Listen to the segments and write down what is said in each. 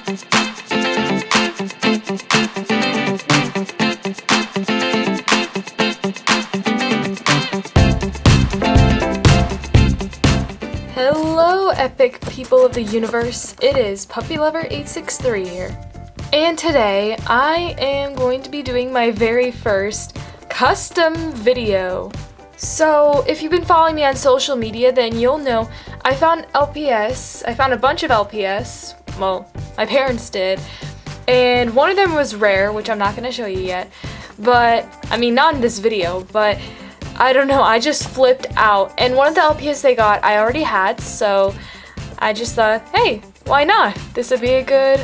Hello, epic people of the universe. It is Puppy Lover 863 here. And today I am going to be doing my very first custom video. So if you've been following me on social media, then you'll know I found LPS. I found a bunch of LPS. Well, my parents did. And one of them was rare, which I'm not going to show you yet. But, I mean, not in this video, but I don't know, I just flipped out. And one of the LPS they got, I already had, so I just thought, hey, why not? This would be a good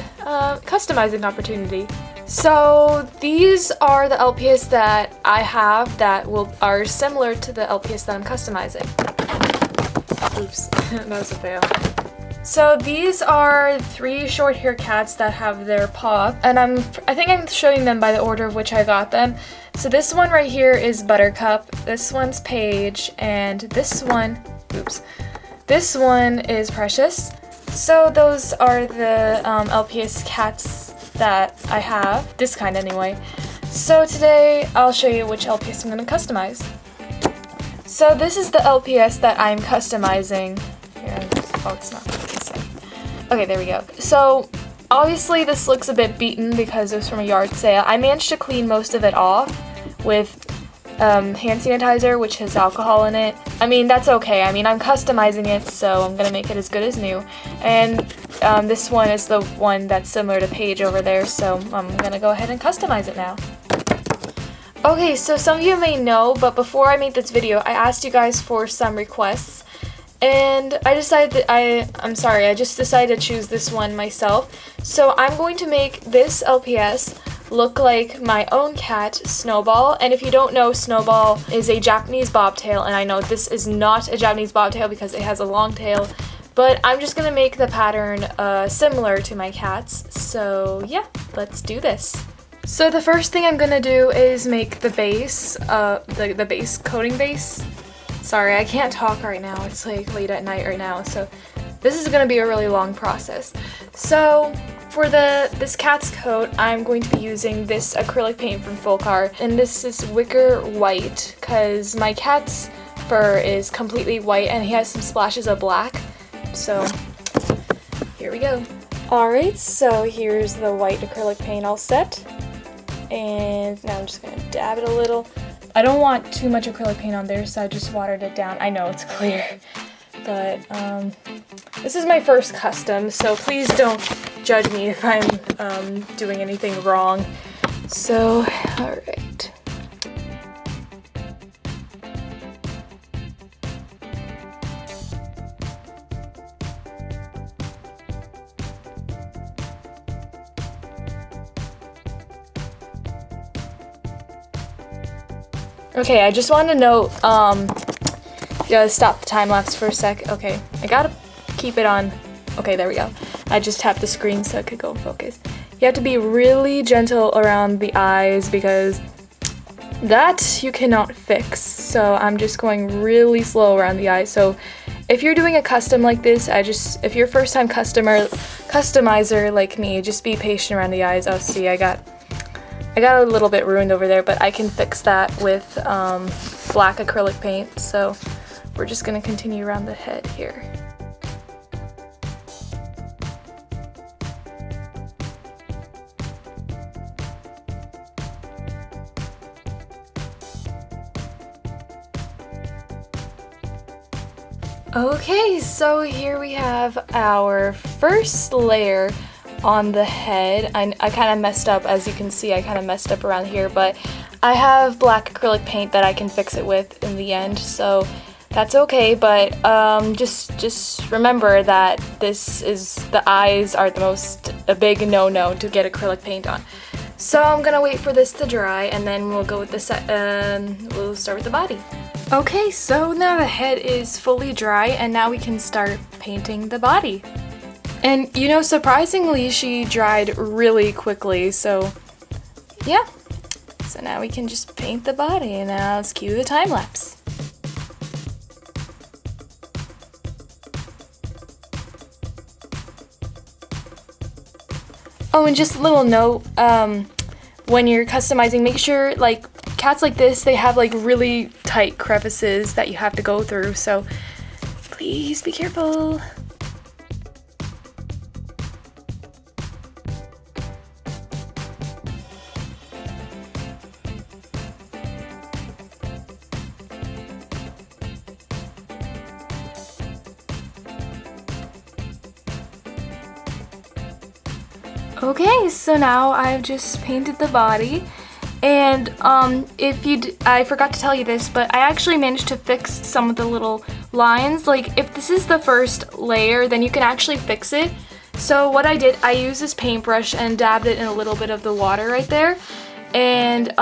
customizing opportunity. So these are the LPS that I have that are similar to the LPS that I'm customizing. Oops, that was a fail. So these are 3 short hair cats that have their paw, and I think I'm showing them by the order of which I got them. So this one right here is Buttercup, this one's Paige, and this one is Precious. So those are the LPS cats that I have, this kind anyway. So today I'll show you which LPS I'm going to customize. So this is the LPS that I'm customizing. Here, oh, it's not. Okay, there we go. So obviously this looks a bit beaten because it was from a yard sale. I managed to clean most of it off with hand sanitizer, which has alcohol in it. I mean, that's okay. I mean, I'm customizing it, so I'm gonna make it as good as new. And this one is the one that's similar to Paige over there, so I'm gonna go ahead and customize it now. Okay, so some of you may know, but before I made this video, I asked you guys for some requests. And I decided that I just decided to choose this one myself. So I'm going to make this LPS look like my own cat, Snowball. And if you don't know, Snowball is a Japanese bobtail, and I know this is not a Japanese bobtail because it has a long tail, but I'm just gonna make the pattern similar to my cat's. So yeah, let's do this. So the first thing I'm gonna do is make the base, the base coating base. Sorry, I can't talk right now. It's like late at night right now, so this is gonna be a really long process. So for this cat's coat, I'm going to be using this acrylic paint from Folkart, and this is wicker white because my cat's fur is completely white and he has some splashes of black. So here we go. Alright, so here's the white acrylic paint all set, and now I'm just gonna dab it a little. I don't want too much acrylic paint on there, so I just watered it down. I know it's clear, but this is my first custom, so please don't judge me if I'm doing anything wrong. So, alright. Okay, I just want to note, you gotta stop the time lapse for a sec. Okay, I gotta keep it on. Okay, there we go. I just tapped the screen so it could go in focus. You have to be really gentle around the eyes because that you cannot fix. So I'm just going really slow around the eyes. So if you're doing a custom like this, if you're a first time customizer like me, just be patient around the eyes. Oh, see, I got a little bit ruined over there, but I can fix that with black acrylic paint. So we're just gonna continue around the head here. Okay, so here we have our first layer on the head. I kind of messed up, as you can see, I kind of messed up around here, but I have black acrylic paint that I can fix it with in the end, so that's okay. But just remember that the eyes are a big no-no to get acrylic paint on. So I'm gonna wait for this to dry, and then we'll go with we'll start with the body. Okay, so now the head is fully dry, and now we can start painting the body. And you know, surprisingly, she dried really quickly, so yeah. So now we can just paint the body, and now let's cue the time lapse. Oh, and just a little note, when you're customizing, make sure, like, cats like this, they have like really tight crevices that you have to go through, so please be careful. Okay, so now I've just painted the body, and I forgot to tell you this, but I actually managed to fix some of the little lines. Like, if this is the first layer, then you can actually fix it. So what I did, I used this paintbrush and dabbed it in a little bit of the water right there, and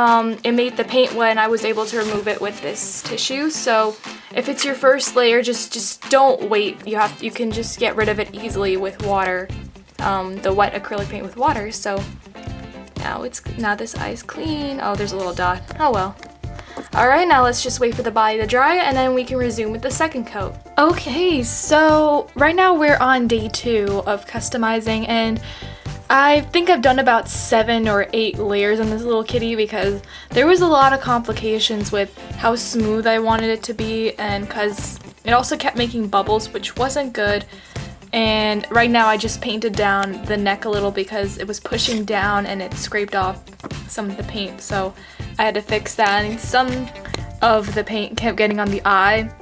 it made the paint wet, and I was able to remove it with this tissue. So if it's your first layer, just don't wait. You can just get rid of it easily with water. The wet acrylic paint with water. So now this eye is clean. Oh, there's a little dot. Oh well. Alright, now let's just wait for the body to dry, and then we can resume with the second coat. Okay, so right now we're on day 2 of customizing, and I think I've done about 7 or 8 layers on this little kitty because there was a lot of complications with how smooth I wanted it to be, and because it also kept making bubbles, which wasn't good. And right now I just painted down the neck a little because it was pushing down and it scraped off some of the paint, so I had to fix that, and some of the paint kept getting on the eye.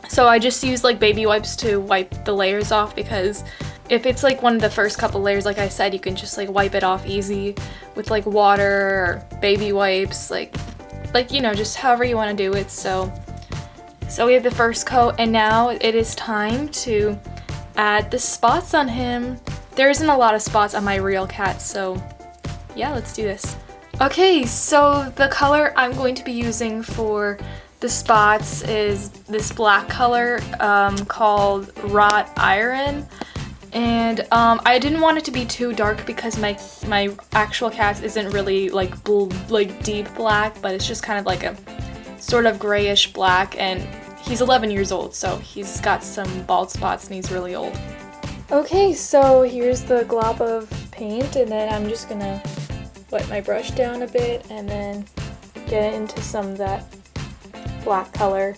So I just used like baby wipes to wipe the layers off, because if it's like one of the first couple layers, like I said, you can just like wipe it off easy with like water or baby wipes, like you know, just however you want to do it. So we have the first coat, and now it is time to add the spots on him. There isn't a lot of spots on my real cat, so yeah, let's do this. Okay, so the color I'm going to be using for the spots is this black color called Wrought Iron, and I didn't want it to be too dark because my actual cat isn't really like deep black, but it's just kind of like a sort of grayish black, and he's 11 years old, so he's got some bald spots and he's really old. Okay, so here's the glob of paint, and then I'm just gonna wet my brush down a bit and then get into some of that black color.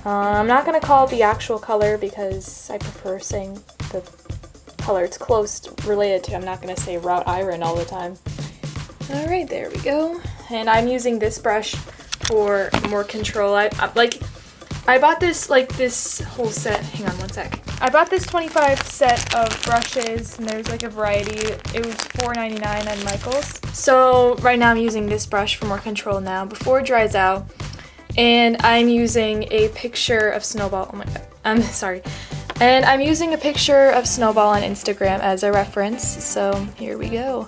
I'm not gonna call it the actual color because I prefer saying the color it's close related to. I'm not gonna say Wrought Iron all the time. Alright, there we go. And I'm using this brush for more control. I bought this, like, this whole set. Hang on one sec. I bought this 25 set of brushes, and there's like a variety. It was $4.99 at Michael's. So right now I'm using this brush for more control now before it dries out. And I'm using a picture of Snowball. Oh my god. I'm sorry. And I'm using a picture of Snowball on Instagram as a reference. So here we go.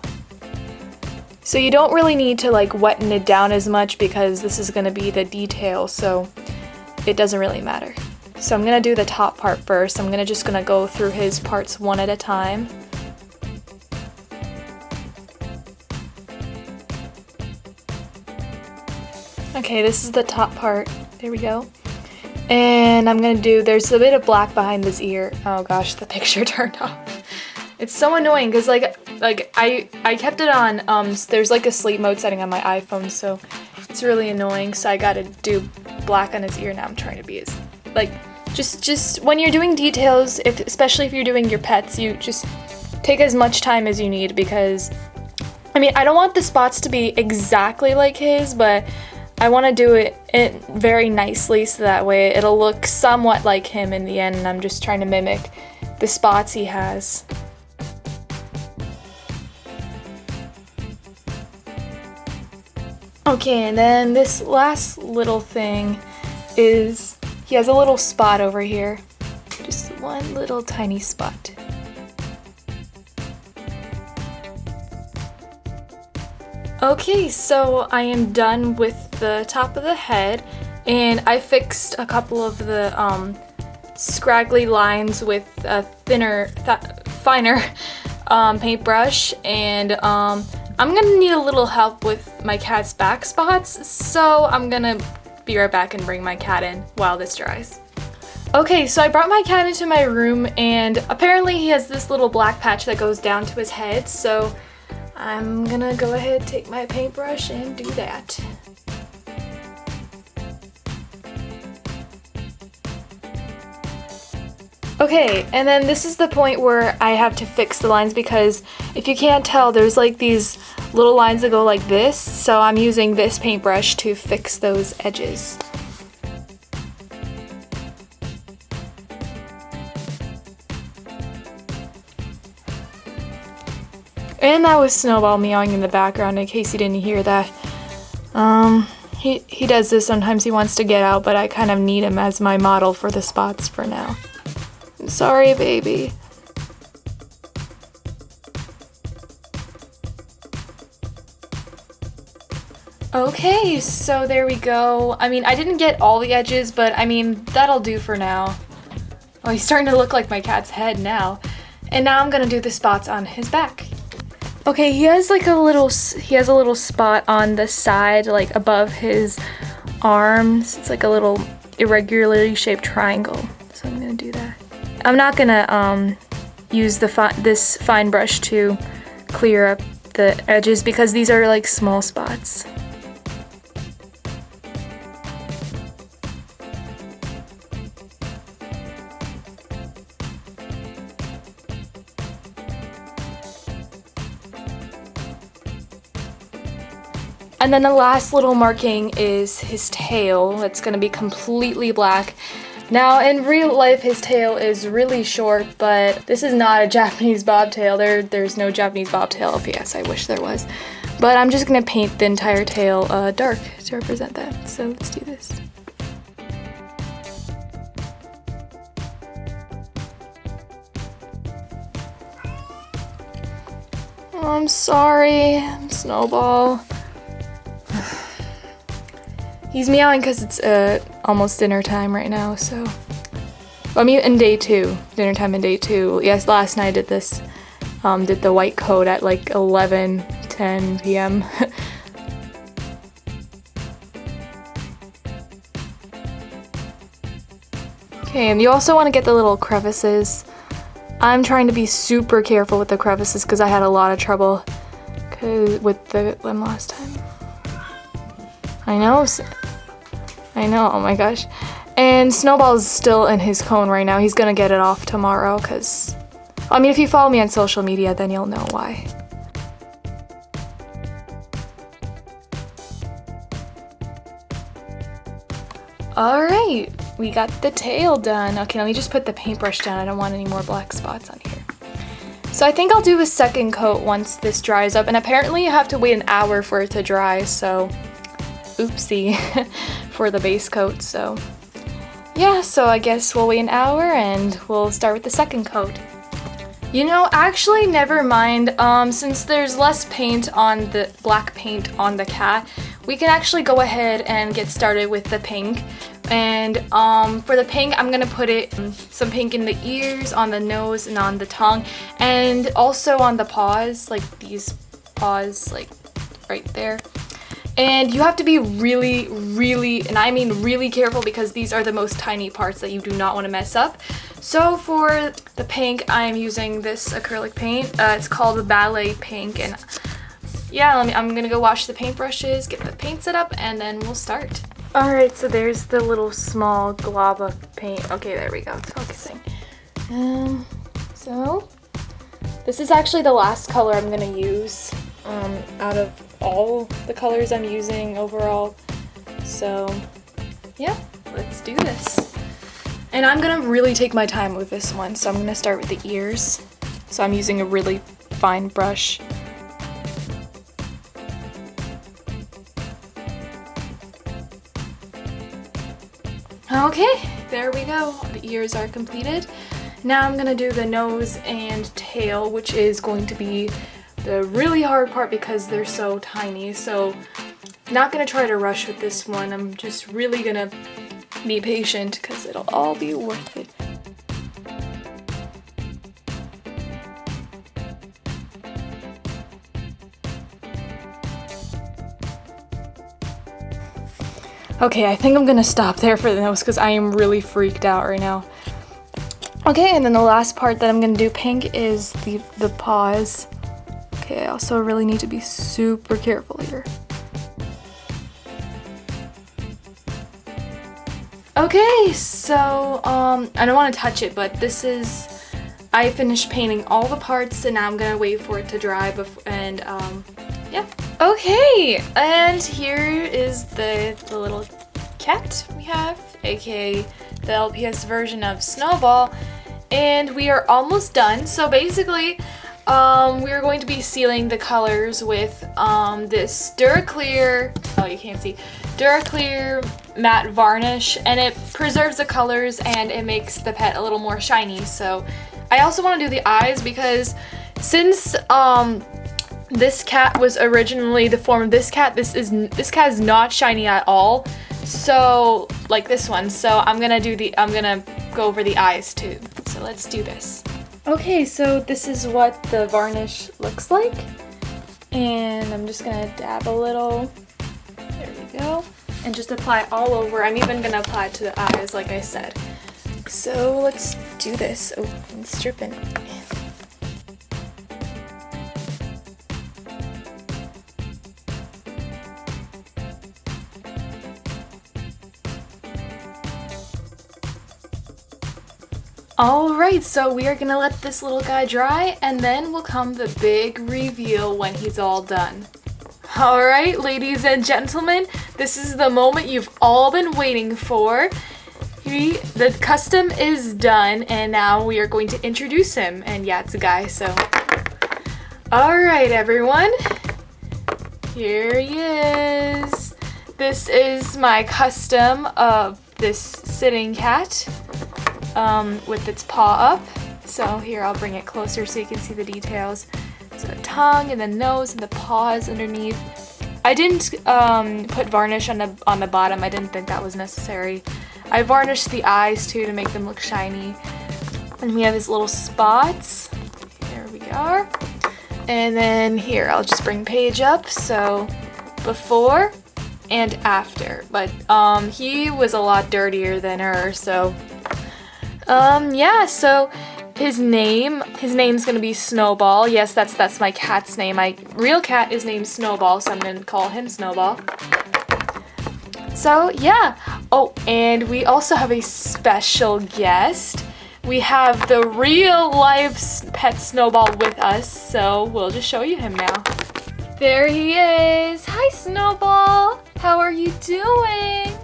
So you don't really need to like wetten it down as much because this is going to be the detail. So it doesn't really matter. So I'm gonna do the top part first. I'm just gonna go through his parts one at a time. Okay, this is the top part. There we go. And I'm gonna there's a bit of black behind this ear. Oh gosh, the picture turned off. It's so annoying because like I kept it on, there's like a sleep mode setting on my iPhone, so it's really annoying. So I gotta do black on his ear now. I'm trying to be as, like, just when you're doing details, especially if you're doing your pets, you just take as much time as you need, because I mean, I don't want the spots to be exactly like his, but I want to do it very nicely so that way it'll look somewhat like him in the end, and I'm just trying to mimic the spots he has. Okay, and then this last little thing is he has a little spot over here. Just one little tiny spot. Okay, so I am done with the top of the head, and I fixed a couple of the scraggly lines with a finer paintbrush, and I'm gonna need a little help with my cat's back spots, so I'm gonna be right back and bring my cat in while this dries. Okay, so I brought my cat into my room and apparently he has this little black patch that goes down to his head, so I'm gonna go ahead, take my paintbrush and do that. Okay, and then this is the point where I have to fix the lines because if you can't tell, there's like these little lines that go like this, so I'm using this paintbrush to fix those edges. And that was Snowball meowing in the background in case you didn't hear that. He does this sometimes, he wants to get out, but I kind of need him as my model for the spots for now. Sorry, baby. Okay, so there we go. I mean, I didn't get all the edges, but I mean, that'll do for now. Oh, he's starting to look like my cat's head now. And now I'm gonna do the spots on his back. Okay, he has a little spot on the side, like above his arms. It's like a little irregularly shaped triangle. So I'm gonna do that. I'm not gonna use this fine brush to clear up the edges because these are like small spots. And then the last little marking is his tail. It's gonna be completely black. Now, in real life, his tail is really short, but this is not a Japanese bobtail. There's no Japanese bobtail LPS. I wish there was. But I'm just gonna paint the entire tail dark to represent that. So let's do this. Oh, I'm sorry, Snowball. He's meowing because it's almost dinner time right now, so. I mean, in day 2. Dinner time in day 2. Yes, last night I did this. Did the white coat at like 11:10 p.m. Okay, and you also want to get the little crevices. I'm trying to be super careful with the crevices because I had a lot of trouble with them last time. I know, oh my gosh. And Snowball's still in his cone right now. He's gonna get it off tomorrow because, I mean, if you follow me on social media, then you'll know why. Alright, we got the tail done. Okay, let me just put the paintbrush down. I don't want any more black spots on here. So I think I'll do a second coat once this dries up, and apparently you have to wait an hour for it to dry, so oopsie for the base coat. So yeah, so I guess we'll wait an hour and we'll start with the second coat. You know, actually, never mind. Since there's less paint on the black paint on the cat, we can actually go ahead and get started with the pink. And for the pink, I'm gonna put some pink in the ears, on the nose, and on the tongue, and also on the paws, like these paws, like right there. And you have to be really, really, and I mean really careful because these are the most tiny parts that you do not want to mess up. So for the pink, I'm using this acrylic paint. It's called the Ballet Pink, and yeah, I'm gonna go wash the paintbrushes, get the paint set up, and then we'll start. Alright, so there's the little small glob of paint. Okay, there we go, it's focusing. So this is actually the last color I'm gonna use out of all the colors I'm using overall. So yeah, let's do this. And I'm gonna really take my time with this one, so I'm gonna start with the ears. So I'm using a really fine brush. Okay, there we go. The ears are completed. Now I'm gonna do the nose and tail, which is going to be the really hard part because they're so tiny. So not gonna try to rush with this one. I'm just really gonna be patient because it'll all be worth it. Okay, I think I'm gonna stop there for the nose because I am really freaked out right now. Okay, and then the last part that I'm gonna do pink is the paws. Okay, I also really need to be super careful here. Okay, so I don't want to touch it, but this is, I finished painting all the parts and now I'm gonna wait for it to dry yeah. Okay, and here is the little cat we have, aka the LPS version of Snowball, and we are almost done. So basically, we are going to be sealing the colors with this Duraclear, oh you can't see, Duraclear matte varnish, and it preserves the colors and it makes the pet a little more shiny. So I also want to do the eyes because since this cat was originally the form of this cat cat is not shiny at all. So like this one. So I'm gonna go over the eyes too. So let's do this. Okay, so this is what the varnish looks like. And I'm just gonna dab a little. There we go. And just apply all over. I'm even gonna apply it to the eyes like I said. So let's do this. Oh, it's dripping. Alright, so we are gonna let this little guy dry and then will come the big reveal when he's all done. Alright, ladies and gentlemen, this is the moment you've all been waiting for. The custom is done and now we are going to introduce him. And yeah, it's a guy, so. Alright everyone, here he is. This is my custom of this sitting cat. With its paw up. So here, I'll bring it closer so you can see the details. So the tongue and the nose and the paws underneath. I didn't put varnish on the bottom. I didn't think that was necessary. I varnished the eyes too to make them look shiny. And we have his little spots. There we are. And then here, I'll just bring Paige up. So before and after. But he was a lot dirtier than her, so yeah, so his name's gonna be Snowball. Yes, that's my cat's name. My real cat is named Snowball, so I'm gonna call him Snowball. So yeah. Oh, and we also have a special guest. We have the real life pet Snowball with us, so we'll just show you him now. There he is. Hi, Snowball. How are you doing?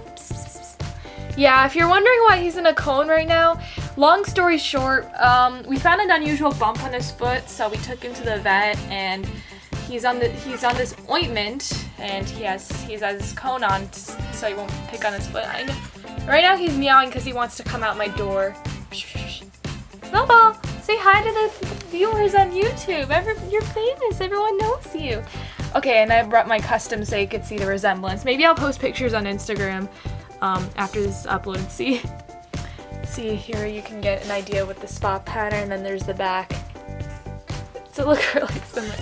Yeah, if you're wondering why he's in a cone right now, long story short, we found an unusual bump on his foot, so we took him to the vet, and he's on this ointment, and he has his cone on, so he won't pick on his foot. Right now he's meowing because he wants to come out my door. Snowball, say hi to the viewers on YouTube. You're famous. Everyone knows you. Okay, and I brought my custom so you could see the resemblance. Maybe I'll post pictures on Instagram. After this is uploaded. See here, you can get an idea with the spot pattern, and then there's the back. So look really similar.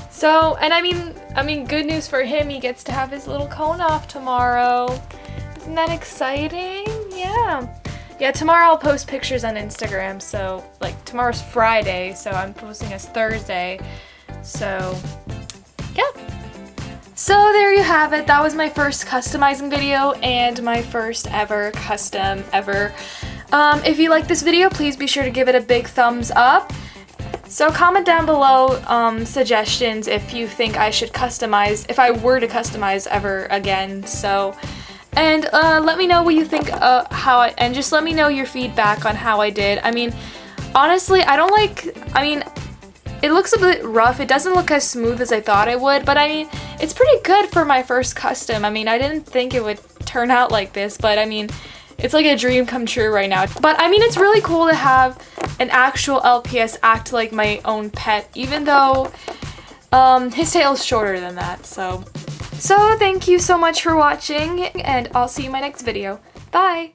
So, and I mean, good news for him, he gets to have his little cone off tomorrow. Isn't that exciting? Yeah. Yeah, tomorrow I'll post pictures on Instagram, so, like, tomorrow's Friday, so I'm posting as Thursday. So, yeah. So there you have it. That was my first customizing video and my first ever custom ever. If you like this video, please be sure to give it a big thumbs up. So comment down below suggestions if you think I should customize, if I were to customize ever again. So, and let me know what you think and just let me know your feedback on how I did. I mean, honestly, it looks a bit rough. It doesn't look as smooth as I thought it would, but I mean, it's pretty good for my first custom. I mean, I didn't think it would turn out like this, but I mean, it's like a dream come true right now. But I mean, it's really cool to have an actual LPS act like my own pet, even though his tail is shorter than that. So thank you so much for watching, and I'll see you in my next video. Bye!